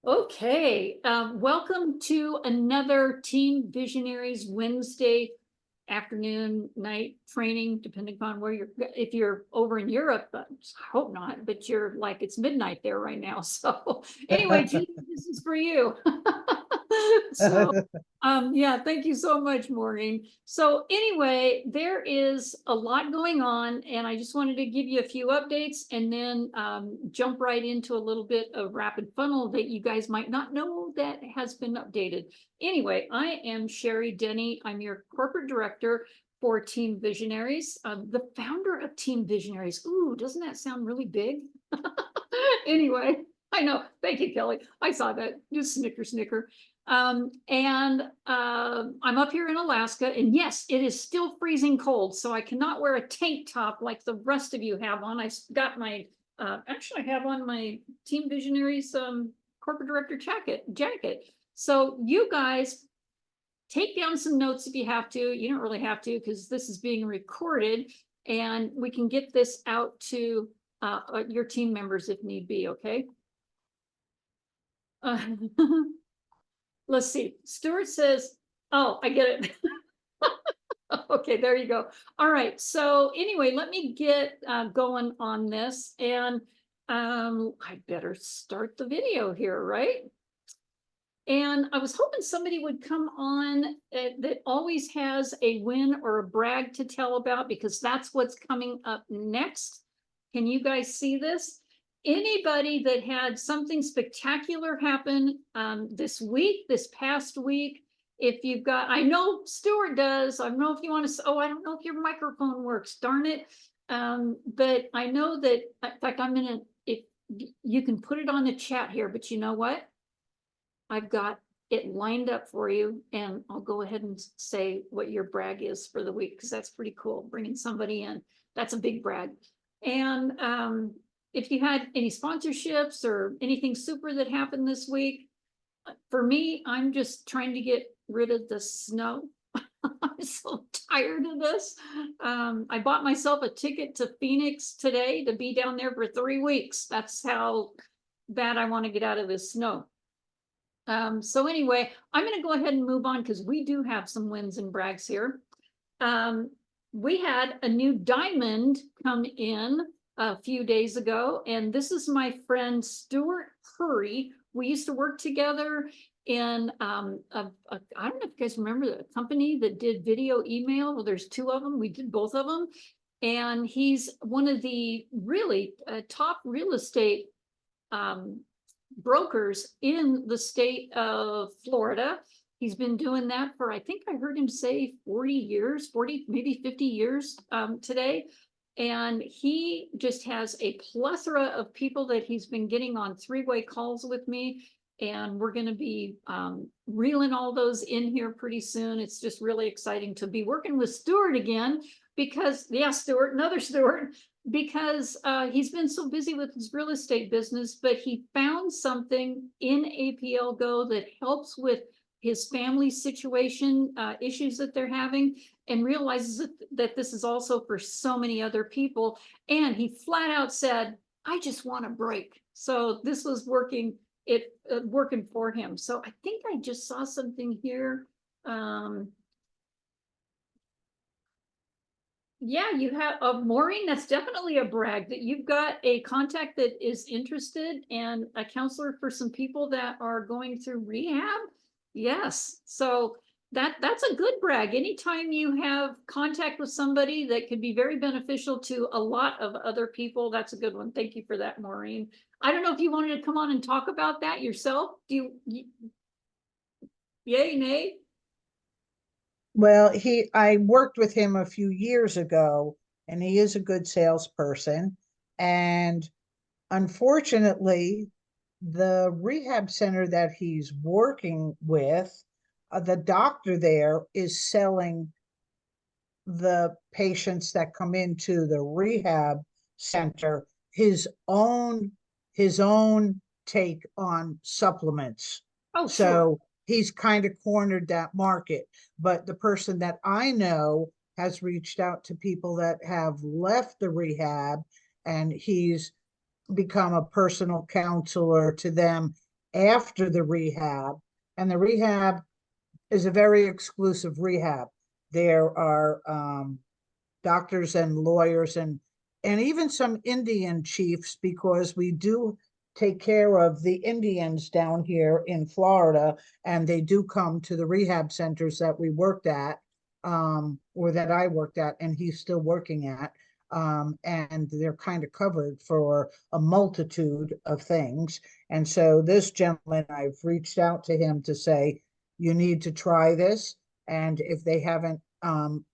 Okay, welcome to another Team Visionaries Wednesday afternoon, night training, depending upon where if you're over in Europe, I hope not, but you're like, it's midnight there right now. So anyway, Jean, this is for you. So yeah, thank you so much, Maureen. So anyway, there is a lot going on, and I just wanted to give you a few updates and then jump right into a little bit of rapid funnel that you guys might not know that has been updated. Anyway, I am Sherry Denny. I'm your corporate director for Team Visionaries, the founder of Team Visionaries. Ooh, doesn't that sound really big? Anyway, I know. Thank you, Kelly. I saw that. Just snicker, snicker. I'm up here in Alaska, and yes, it is still freezing cold, so I cannot wear a tank top like the rest of you have on. I got my actually I have on my Team Visionaries corporate director jacket. So you guys take down some notes if you have to. You don't really have to because this is being recorded, and we can get this out to your team members if need be. Okay. Let's see. Stuart says, oh, I get it. Okay, there you go. All right. So anyway, let me get going on this, and I better start the video here, right? And I was hoping somebody would come on that always has a win or a brag to tell about, because that's what's coming up next. Can you guys see this? Anybody that had something spectacular happen this week, this past week, if you've got, I know Stuart does, I don't know if you want to, oh, I don't know if your microphone works, darn it. But I know that, in fact, if you can put it on the chat here, but you know what? I've got it lined up for you, and I'll go ahead and say what your brag is for the week, because that's pretty cool, bringing somebody in. That's a big brag. And if you had any sponsorships or anything super that happened this week, for me, I'm just trying to get rid of the snow. I'm so tired of this. I bought myself a ticket to Phoenix today to be down there for 3 weeks. That's how bad I want to get out of this snow. So anyway, I'm going to go ahead and move on because we do have some wins and brags here. We had a new diamond come in a few days ago, and this is my friend Stuart Curry. We used to work together in I don't know if you guys remember the company that did video email. Well, there's 2 of them. We did both of them, and he's one of the really top real estate brokers in the state of Florida. He's been doing that for, I think I heard him say 40 years, 40, maybe 50 years today. And he just has a plethora of people that he's been getting on 3-way calls with me. And we're going to be reeling all those in here pretty soon. It's just really exciting to be working with Stuart again, because, yeah, Stuart, another Stuart, because he's been so busy with his real estate business, but he found something in APL Go that helps with his family situation issues that they're having, and realizes that this is also for so many other people. And he flat out said, I just want a break. So this was working for him. So I think I just saw something here. Yeah, you have Maureen, that's definitely a brag that you've got a contact that is interested and a counselor for some people that are going through rehab. Yes, so that's a good brag. Anytime you have contact with somebody that could be very beneficial to a lot of other people, that's a good one. Thank you for that, Maureen. I don't know if you wanted to come on and talk about that yourself. Do you yay, nay? Well, I worked with him a few years ago, and he is a good salesperson. And unfortunately, the rehab center that he's working with, the doctor there is selling the patients that come into the rehab center his own take on supplements. Oh, sure. So he's kind of cornered that market. But the person that I know has reached out to people that have left the rehab, and he's become a personal counselor to them after the rehab, and the rehab is a very exclusive rehab. There are doctors and lawyers and even some Indian chiefs, because we do take care of the Indians down here in Florida, and they do come to the rehab centers that we worked at, or that I worked at, and he's still working at. And they're kind of covered for a multitude of things. And so this gentleman, I've reached out to him to say, you need to try this. And if they haven't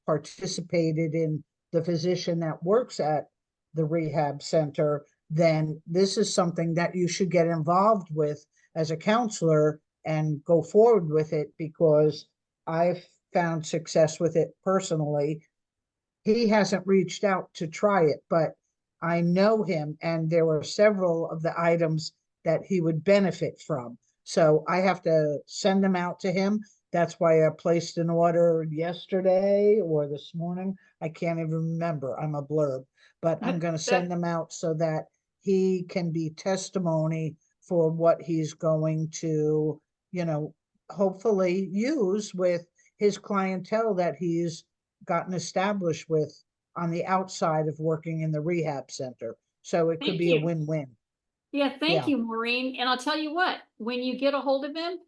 participated in the physician that works at the rehab center, then this is something that you should get involved with as a counselor and go forward with it, because I've found success with it personally. He hasn't reached out to try it, but I know him, and there were several of the items that he would benefit from. So I have to send them out to him. That's why I placed an order yesterday or this morning. I can't even remember. I'm a blurb, but I'm going to send them out so that he can be testimony for what he's going to, hopefully use with his clientele that he's gotten established with on the outside of working in the rehab center. So it could Thank be a you. win-win. Yeah, thank Yeah. you, Maureen. And I'll tell you what, when you get a hold of him,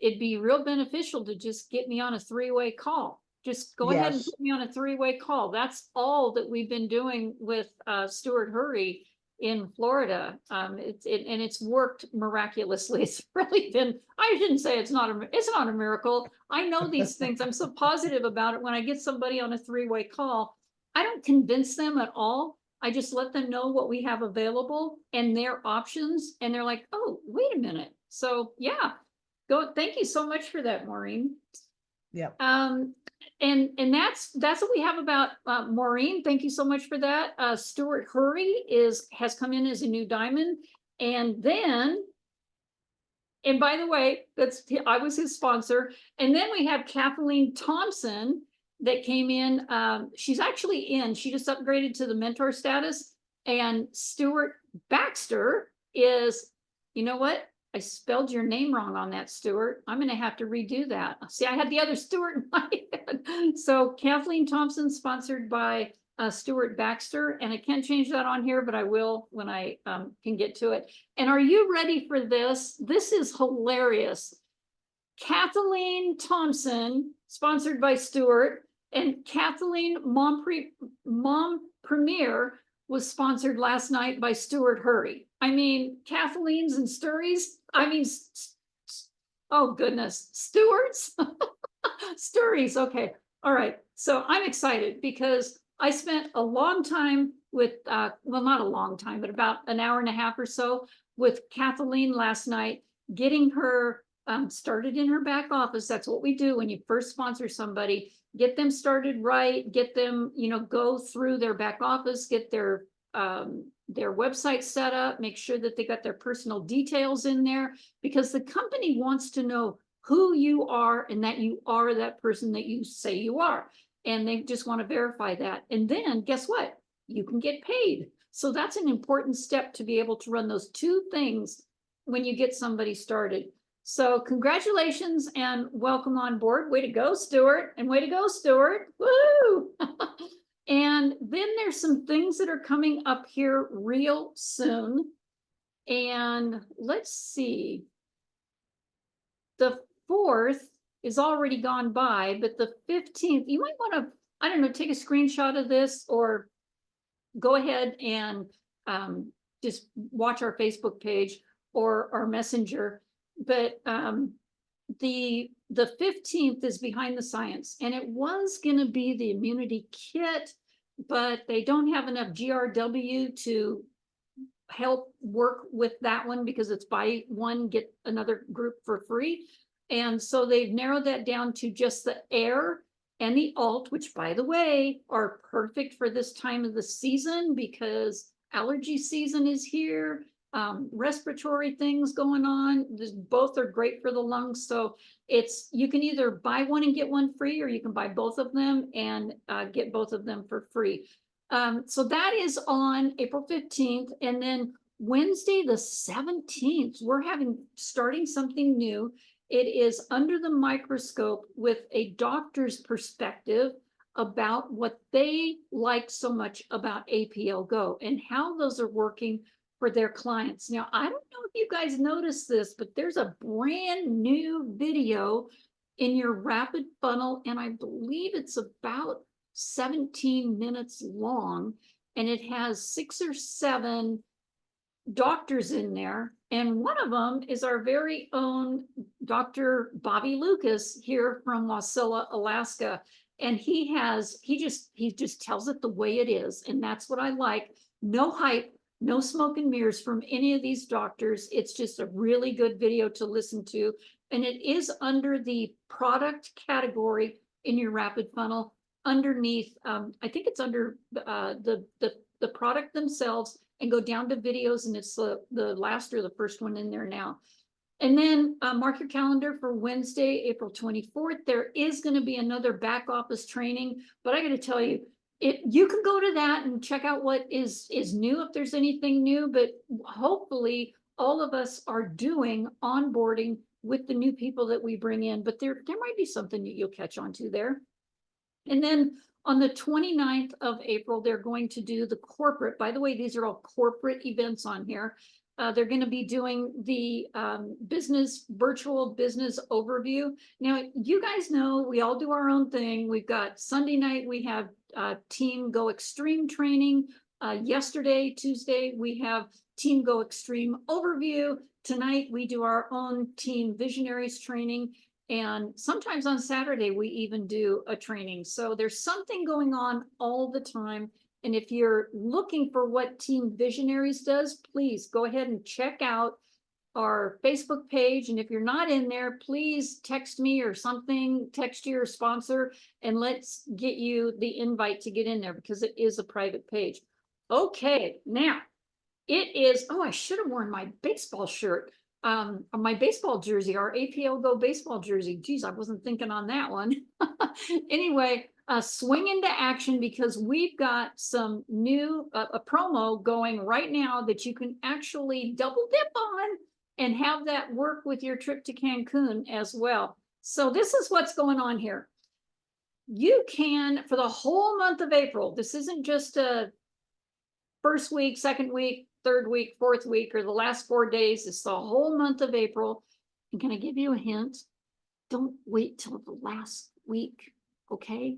it'd be real beneficial to just get me on a three-way call. Just go ahead and Yes. put me on a three-way call. That's all that we've been doing with Stuart Hurry in Florida. And it's worked miraculously. It's really been, I shouldn't say it's not a miracle. I know these things. I'm so positive about it. When I get somebody on a three-way call, I don't convince them at all. I just let them know what we have available and their options. And they're like, oh, wait a minute. So yeah, thank you so much for that, Maureen. Yeah. And that's what we have about Maureen. Thank you so much for that. Stuart Hurry has come in as a new diamond. And by the way, I was his sponsor. And then we have Kathleen Thompson that came in. She's actually she just upgraded to the mentor status. And Stuart Baxter is, you know what? I spelled your name wrong on that, Stuart. I'm going to have to redo that. See, I had the other Stuart in my head. So Kathleen Thompson, sponsored by Stuart Baxter. And I can't change that on here, but I will when I can get to it. And are you ready for this? This is hilarious. Kathleen Thompson, sponsored by Stuart, and Kathleen Mom Premier was sponsored last night by Stuart Hurry. I mean, Kathleen's and Sturry's. I mean, oh goodness, Stewart's, Sturry's. Okay, all right. So I'm excited because I spent a long time with, well, not a long time, but about an hour and a half or so with Kathleen last night, getting her started in her back office. That's what we do when you first sponsor somebody. Get them started right, get them, go through their back office, get their website set up, make sure that they got their personal details in there, because the company wants to know who you are and that you are that person that you say you are. And they just want to verify that. And then guess what? You can get paid. So that's an important step to be able to run those two things when you get somebody started. So congratulations and welcome on board. Way to go, Stuart. And way to go, Stuart. Woo! And then there's some things that are coming up here real soon. And let's see. The 4th is already gone by, but the 15th, you might want to, I don't know, take a screenshot of this or go ahead and just watch our Facebook page or our messenger. But the 15th is Behind the Science, and it was going to be the immunity kit, but they don't have enough GRW to help work with that one because it's buy one, get another group for free. And so they've narrowed that down to just the air and the alt, which by the way, are perfect for this time of the season because allergy season is here. Respiratory things going on. Both are great for the lungs. So you can either buy one and get one free, or you can buy both of them and get both of them for free. So that is on April 15th. And then Wednesday, the 17th, we're starting something new. It is under the microscope with a doctor's perspective about what they like so much about APL Go and how those are working for their clients. Now, I don't know if you guys noticed this, but there's a brand new video in your rapid funnel, and I believe it's about 17 minutes long, and it has 6 or 7 doctors in there, and one of them is our very own Dr. Bobby Lucas here from Wasilla, Alaska. And he just tells it the way it is, and that's what I like. No hype, no smoke and mirrors from any of these doctors. It's just a really good video to listen to, and it is under the product category in your rapid funnel underneath. I think it's under the product themselves, and go down to videos, and it's the last or the first one in there now. And then mark your calendar for Wednesday, April 24th. There is going to be another back office training, but I got to tell you, you can go to that and check out what is new, if there's anything new, but hopefully all of us are doing onboarding with the new people that we bring in, but there might be something that you'll catch on to there. And then on the 29th of April, they're going to do the corporate. By the way, these are all corporate events on here. They're going to be doing the virtual business overview. Now, you guys know we all do our own thing. We've got Sunday night, we have Team Go Extreme training. Yesterday, Tuesday, we have Team Go Extreme overview. Tonight, we do our own Team Visionaries training. And sometimes on Saturday, we even do a training. So there's something going on all the time. And if you're looking for what Team Visionaries does, please go ahead and check out our Facebook page. And if you're not in there, please text me or something, text your sponsor, and let's get you the invite to get in there, because it is a private page. Okay, now it is, oh, I should have worn my baseball shirt. My baseball jersey, our APL Go baseball jersey. Geez, I wasn't thinking on that one. Anyway, swing into action, because we've got some new, a promo going right now that you can actually double dip on and have that work with your trip to Cancun as well. So this is what's going on here. You can, for the whole month of April, this isn't just a first week, second week, third week, fourth week, or the last 4 days. It's the whole month of April. And can I give you a hint? Don't wait till the last week, okay?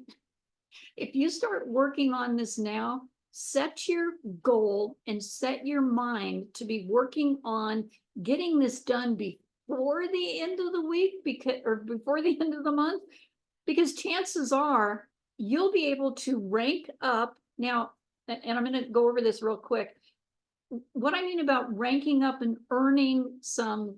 If you start working on this now, set your goal and set your mind to be working on getting this done before the end of the week, or before the end of the month, because chances are you'll be able to rank up now. And I'm going to go over this real quick. What I mean about ranking up and earning some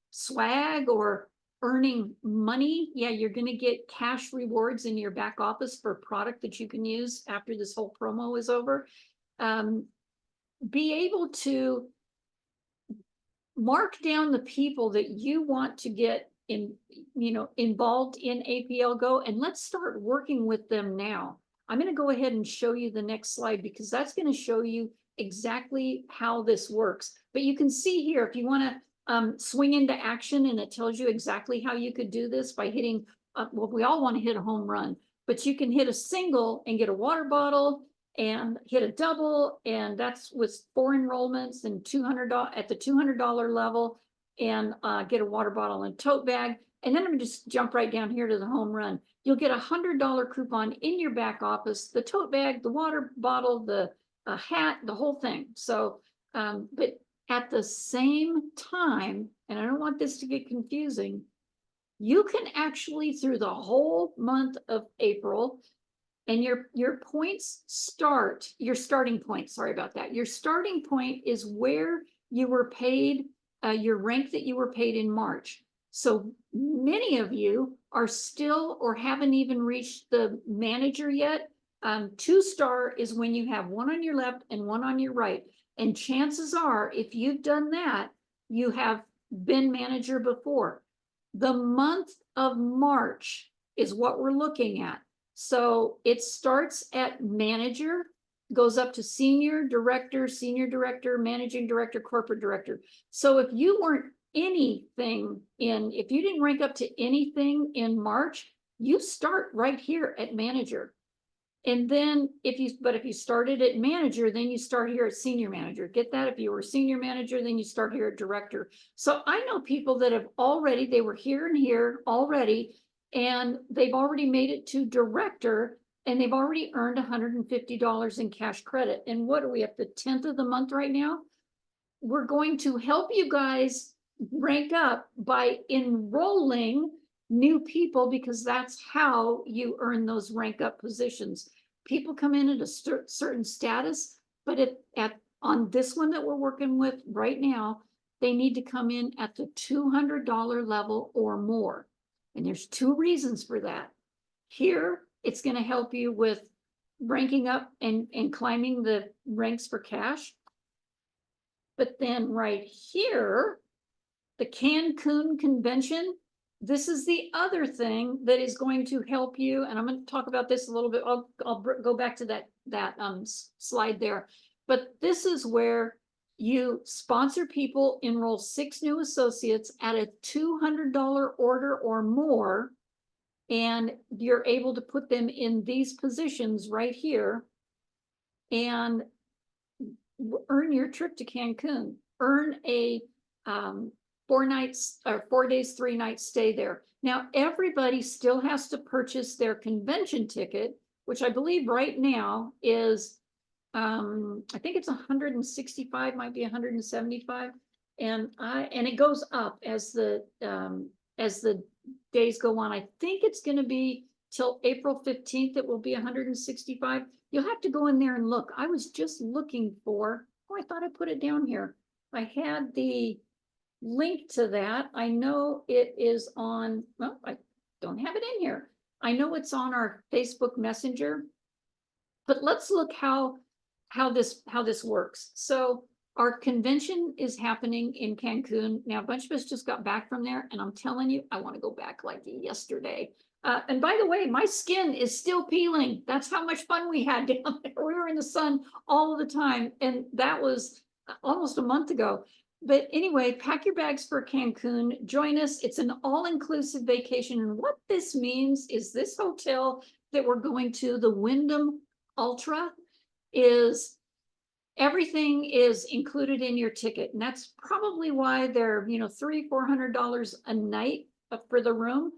swag or earning money, yeah, you're going to get cash rewards in your back office for a product that you can use after this whole promo is over. Be able to mark down the people that you want to get involved in APL Go, and let's start working with them now. I'm going to go ahead and show you the next slide, because that's going to show you exactly how this works. But you can see here, if you want to swing into action, and it tells you exactly how you could do this by hitting, well, we all want to hit a home run, but you can hit a single and get a water bottle, and hit a double, and that's with 4 enrollments and $200 at the $200 level, and get a water bottle and tote bag. And then I'm going to just jump right down here to the home run. You'll get $100 coupon in your back office, the tote bag, the water bottle, the hat, the whole thing. So, but at the same time, and I don't want this to get confusing, you can actually, through the whole month of April, and your points start, your starting point, sorry about that. Your starting point is where you were paid, your rank that you were paid in March. So many of you are still or haven't even reached the manager yet. 2-star is when you have 1 on your left and 1 on your right. And chances are, if you've done that, you have been manager before. The month of March is what we're looking at. So it starts at manager, goes up to senior director, managing director, corporate director. So if you weren't anything if you didn't rank up to anything in March, you start right here at manager. And then if you started at manager, then you start here at senior manager. Get that? If you were senior manager, then you start here at director. So I know people that have already, they were here and here already, and they've already made it to director, and they've already earned $150 in cash credit. And what are we at the 10th of the month right now? We're going to help you guys rank up by enrolling new people, because that's how you earn those rank up positions. People come in at a certain status, but on this one that we're working with right now, they need to come in at the $200 level or more. And there's two reasons for that. Here, it's going to help you with ranking up and climbing the ranks for cash. But then right here, the CANCUN convention, this is the other thing that is going to help you. And I'm going to talk about this a little bit. I'll go back to that slide there. But this is where you sponsor people, enroll 6 new associates at a $200 order or more, and you're able to put them in these positions right here and earn your trip to Cancun, earn a 4 nights or 4 days, 3 nights stay there. Now, everybody still has to purchase their convention ticket, which I believe right now is, I think it's 165, might be 175. And it goes up as the days go on. I think it's going to be till April 15th. It will be 165. You'll have to go in there and look. I was just looking for, I thought I put it down here. I had the link to that. I know it is on, well, I don't have it in here. I know it's on our Facebook Messenger, but let's look how this works. So our convention is happening in Cancun. Now, a bunch of us just got back from there, and I'm telling you, I want to go back like yesterday. And by the way, my skin is still peeling. That's how much fun we had down there. We were in the sun all of the time, and that was almost a month ago. But anyway, pack your bags for Cancun. Join us. It's an all-inclusive vacation. And what this means is this hotel that we're going to, the Wyndham Ultra, is everything is included in your ticket. And that's probably why they're, $300-400 a night for the room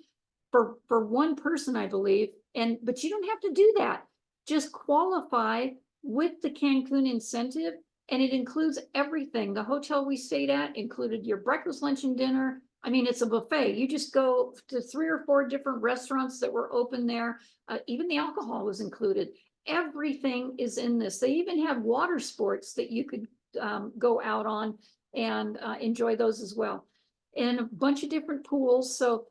for one person, I believe. But you don't have to do that. Just qualify with the Cancun incentive, and it includes everything. The hotel we stayed at included your breakfast, lunch, and dinner. I mean, it's a buffet. You just go to 3 or 4 different restaurants that were open there. Even the alcohol was included. Everything is in this. They even have water sports that you could go out on and enjoy those as well. And a bunch of different pools. So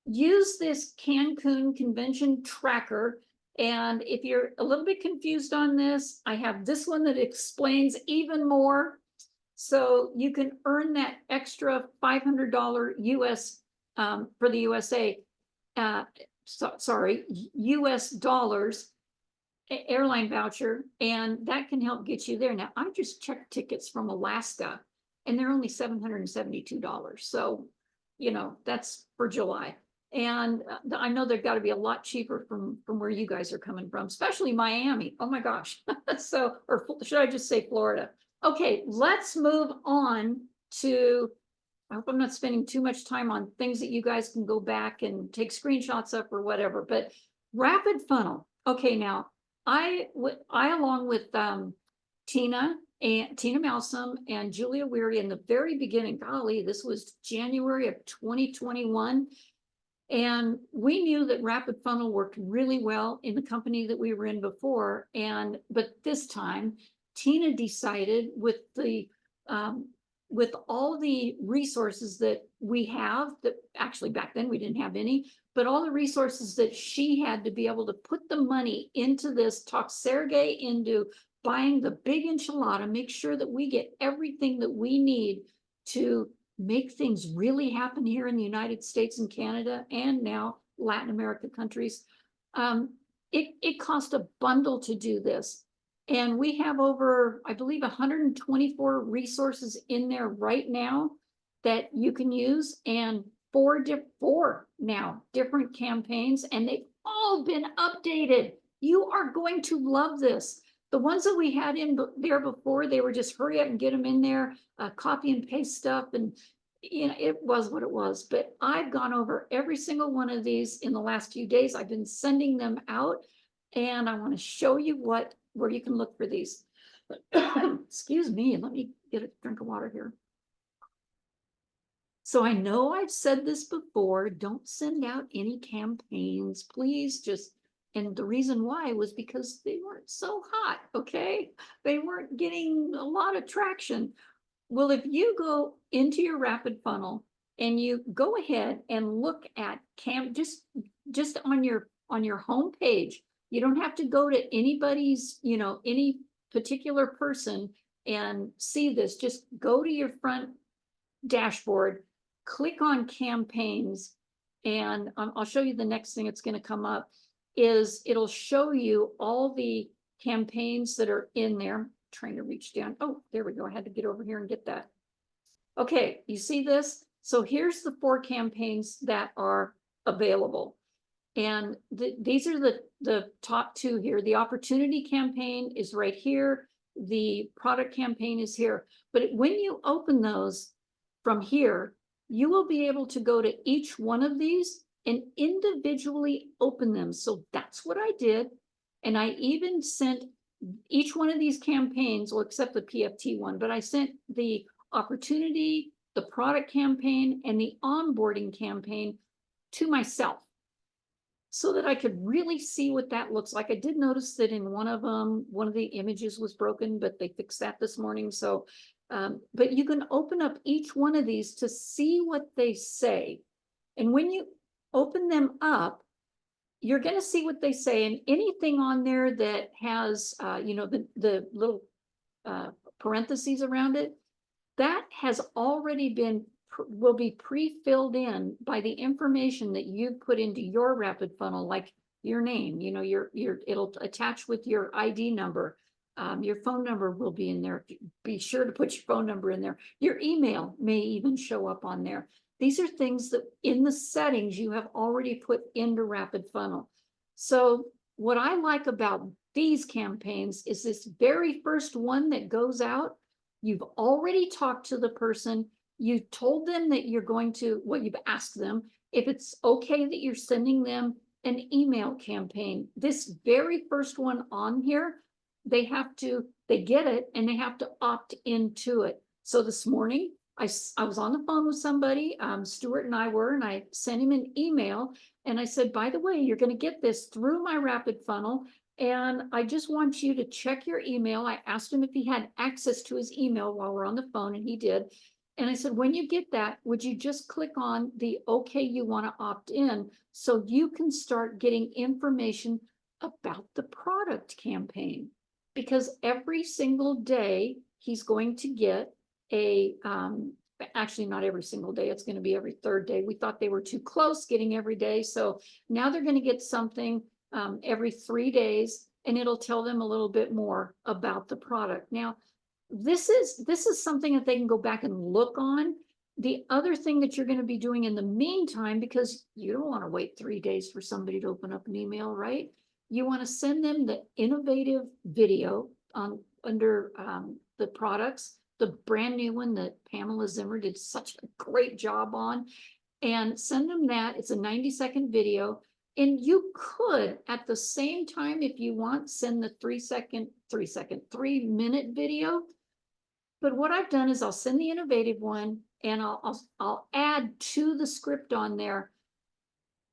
use this Cancun convention tracker. And if you're a little bit confused on this, I have this one that explains even more. So you can earn that extra $500 US for the USA, US dollars airline voucher, and that can help get you there. Now, I just checked tickets from Alaska, and they're only $772. So, that's for July. And I know they've got to be a lot cheaper from where you guys are coming from, especially Miami. Oh my gosh. So, or should I just say Florida? Okay, let's move on to, I hope I'm not spending too much time on things that you guys can go back and take screenshots of or whatever, but rapid funnel. Okay, now I along with Tina Malsom and Julia Weary in the very beginning, golly, this was January of 2021. And we knew that rapid funnel worked really well in the company that we were in before. But this time, Tina decided with all the resources that we have, that actually back then we didn't have any, but all the resources that she had to be able to put the money into this, talk Sergey into buying the big enchilada, make sure that we get everything that we need to make things really happen here in the United States and Canada, and now Latin America countries. It cost a bundle to do this. And we have over, I believe, 124 resources in there right now that you can use, and four now different campaigns, and they've all been updated. You are going to love this. The ones that we had in there before, they were just hurry up and get them in there, copy and paste stuff, and it was what it was. But I've gone over every single one of these in the last few days. I've been sending them out, and I want to show you where you can look for these. Excuse me, let me get a drink of water here. So I know I've said this before, don't send out any campaigns, please. And the reason why was because they weren't so hot, okay? They weren't getting a lot of traction. Well, if you go into your rapid funnel and you go ahead and look at just on your home page, you don't have to go to anybody's, any particular person and see this. Just go to your front dashboard, click on campaigns, and I'll show you the next thing that's going to come up is it'll show you all the campaigns that are in there. I'm trying to reach down. Oh, there we go. I had to get over here and get that. Okay, you see this? So here's the 4 campaigns that are available. And these are the top 2 here. The opportunity campaign is right here. The product campaign is here. But when you open those from here, you will be able to go to each one of these and individually open them. So that's what I did. And I even sent each one of these campaigns, well, except the PFT one, but I sent the opportunity, the product campaign, and the onboarding campaign to myself so that I could really see what that looks like. I did notice that in one of them, one of the images was broken, but they fixed that this morning. So, but you can open up each one of these to see what they say. And when you open them up, you're going to see what they say, and anything on there that has, the little parentheses around it, that has already will be pre-filled in by the information that you put into your rapid funnel, like your name, it'll attach with your ID number. Your phone number will be in there. Be sure to put your phone number in there. Your email may even show up on there. These are things that in the settings you have already put into rapid funnel. So what I like about these campaigns is this very first one that goes out, you've already talked to the person. You told them that you're going to, you've asked them if it's okay that you're sending them an email campaign. This very first one on here, they get it and they have to opt into it. So this morning, I was on the phone with somebody, Stuart and I were, and I sent him an email and I said, by the way, you're going to get this through my rapid funnel. And I just want you to check your email. I asked him if he had access to his email while we're on the phone, and he did. And I said, when you get that, would you just click on the okay, you want to opt in so you can start getting information about the product campaign? Because every single day he's going to get actually not every single day, it's going to be every 3rd day. We thought they were too close getting every day. So now they're going to get something every 3 days, and it'll tell them a little bit more about the product. Now, this is something that they can go back and look on. The other thing that you're going to be doing in the meantime, because you don't want to wait 3 days for somebody to open up an email, right? You want to send them the innovative video under the products, the brand new one that Pamela Zimmer did such a great job on, and send them that. It's a 90-second video. And you could, at the same time, if you want, send the 3-minute video. But what I've done is I'll send the innovative one, and I'll add to the script on there.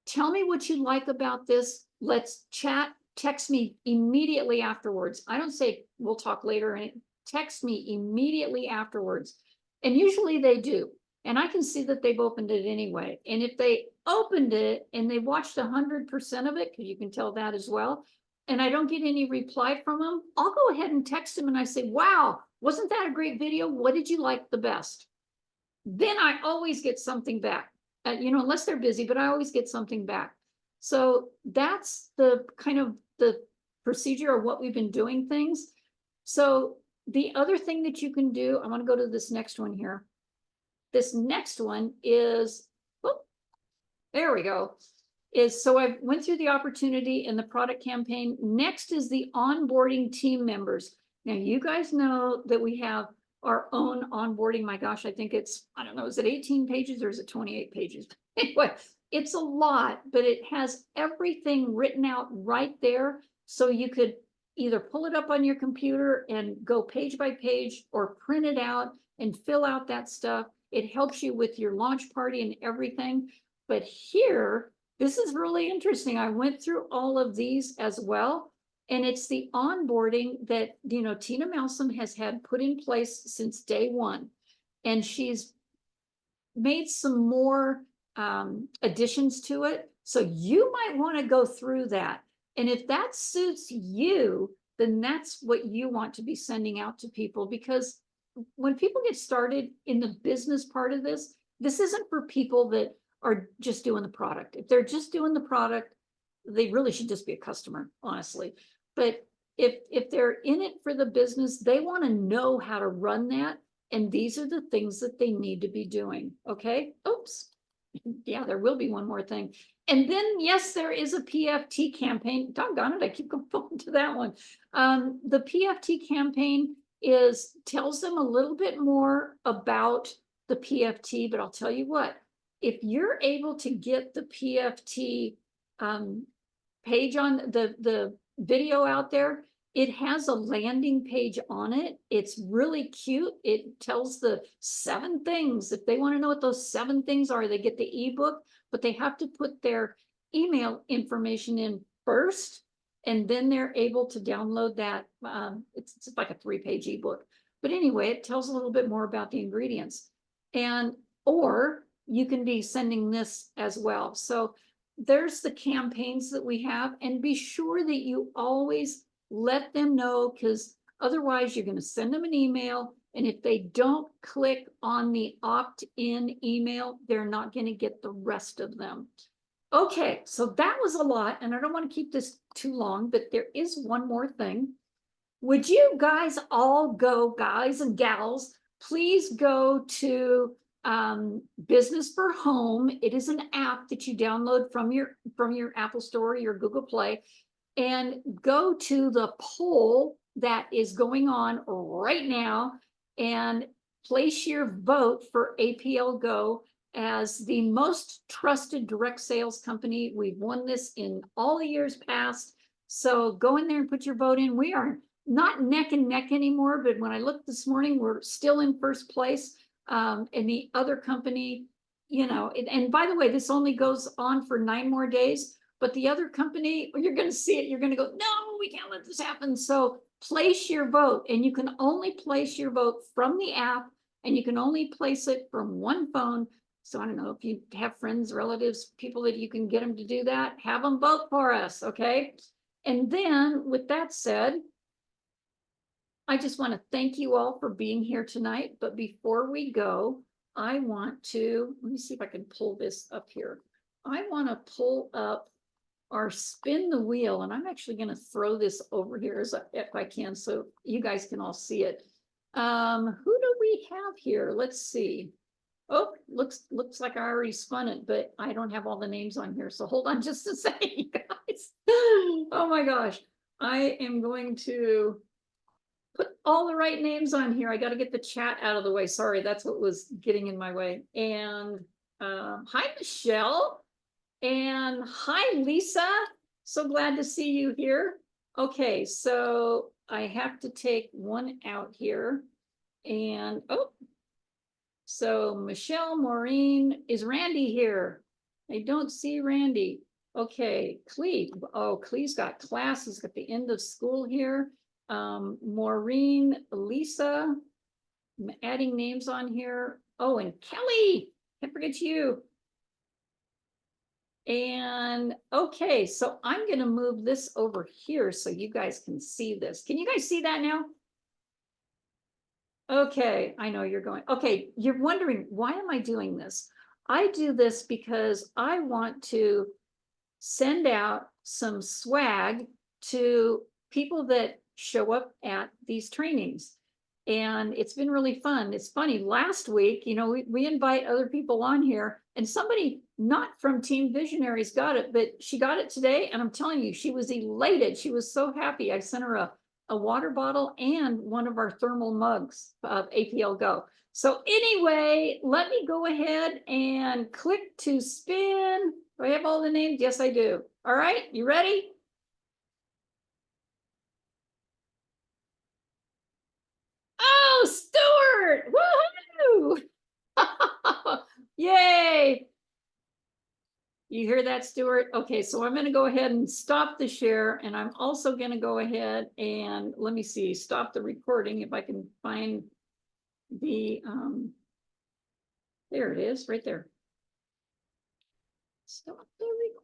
Tell me what you like about this. Let's chat. Text me immediately afterwards. I don't say we'll talk later. And text me immediately afterwards. And usually they do. And I can see that they've opened it anyway. And if they opened it and they watched 100% of it, because you can tell that as well, and I don't get any reply from them, I'll go ahead and text them and I say, wow, wasn't that a great video? What did you like the best? Then I always get something back, unless they're busy, but I always get something back. So that's the kind of the procedure of what we've been doing things. So the other thing that you can do, I want to go to this next one here. This next one is, oh, there we go. So I went through the opportunity and the product campaign. Next is the onboarding team members. Now, you guys know that we have our own onboarding. My gosh, I think it's, I don't know, is it 18 pages or is it 28 pages? Anyway, it's a lot, but it has everything written out right there. So you could either pull it up on your computer and go page by page, or print it out and fill out that stuff. It helps you with your launch party and everything. But here, this is really interesting. I went through all of these as well. And it's the onboarding that, you know, Tina Malsom has had put in place since day one. And she's made some more additions to it. So you might want to go through that. And if that suits you, then that's what you want to be sending out to people. Because when people get started in the business part of this, this isn't for people that are just doing the product. If they're just doing the product, they really should just be a customer, honestly. But if they're in it for the business, they want to know how to run that. And these are the things that they need to be doing. Okay. Oops. Yeah, there will be one more thing. And then, yes, there is a PFT campaign. Doggone it, I keep going to that one. The PFT campaign tells them a little bit more about the PFT, but I'll tell you what, if you're able to get the PFT page on the video out there, it has a landing page on it. It's really cute. It tells the 7 things. If they want to know what those 7 things are, they get the ebook, but they have to put their email information in first, and then they're able to download that. It's like a 3-page ebook. But anyway, it tells a little bit more about the ingredients. And, or you can be sending this as well. So there's the campaigns that we have, and be sure that you always let them know, because otherwise you're going to send them an email, and if they don't click on the opt-in email, they're not going to get the rest of them. Okay, so that was a lot, and I don't want to keep this too long, but there is one more thing. Would you guys all go, guys and gals, please go to Business for Home. It is an app that you download from your Apple Store or your Google Play, and go to the poll that is going on right now and place your vote for APL Go as the most trusted direct sales company. We've won this in all the years past. So go in there and put your vote in. We are not neck and neck anymore, but when I looked this morning, we're still in first place. And the other company, you know, and by the way, this only goes on for 9 more days. But the other company, you're going to see it, you're going to go, no, we can't let this happen. So place your vote, and you can only place your vote from the app, and you can only place it from one phone. So I don't know if you have friends, relatives, people that you can get them to do that, have them vote for us, okay? And then with that said, I just want to thank you all for being here tonight. But before we go, I want to, let me see if I can pull this up here. I want to pull up our spin the wheel, and I'm actually going to throw this over here if I can, so you guys can all see it. Who do we have here? Let's see. Oh, looks like I already spun it, but I don't have all the names on here, so hold on just a second, you guys. Oh my gosh, I am going to put all the right names on here. I got to get the chat out of the way. Sorry, that's what was getting in my way. And hi, Michelle. And hi, Lisa. So glad to see you here. Okay, so I have to take one out here. And so Michelle, Maureen, is Randy here? I don't see Randy. Okay, Clee. Oh, Clee's got class. He's got the end of school here. Maureen, Lisa. I'm adding names on here. Oh, and Kelly. Can't forget you. And okay, so I'm going to move this over here so you guys can see this. Can you guys see that now? Okay, I know you're going. Okay, you're wondering, why am I doing this? I do this because I want to send out some swag to people that show up at these trainings. And it's been really fun. It's funny, last week, you know, we invite other people on here, and somebody not from Team Visionaries got it, but she got it today, and I'm telling you, she was elated. She was so happy. I sent her a water bottle and one of our thermal mugs of APL Go. So anyway, let me go ahead and click to spin. Do I have all the names? Yes, I do. All right, you ready? Oh, Stuart! Woohoo! Yay! You hear that, Stuart? Okay, so I'm gonna go ahead and stop the share, and I'm also gonna go ahead and, let me see, stop the recording if I can find the, there it is, right there. Stop the recording.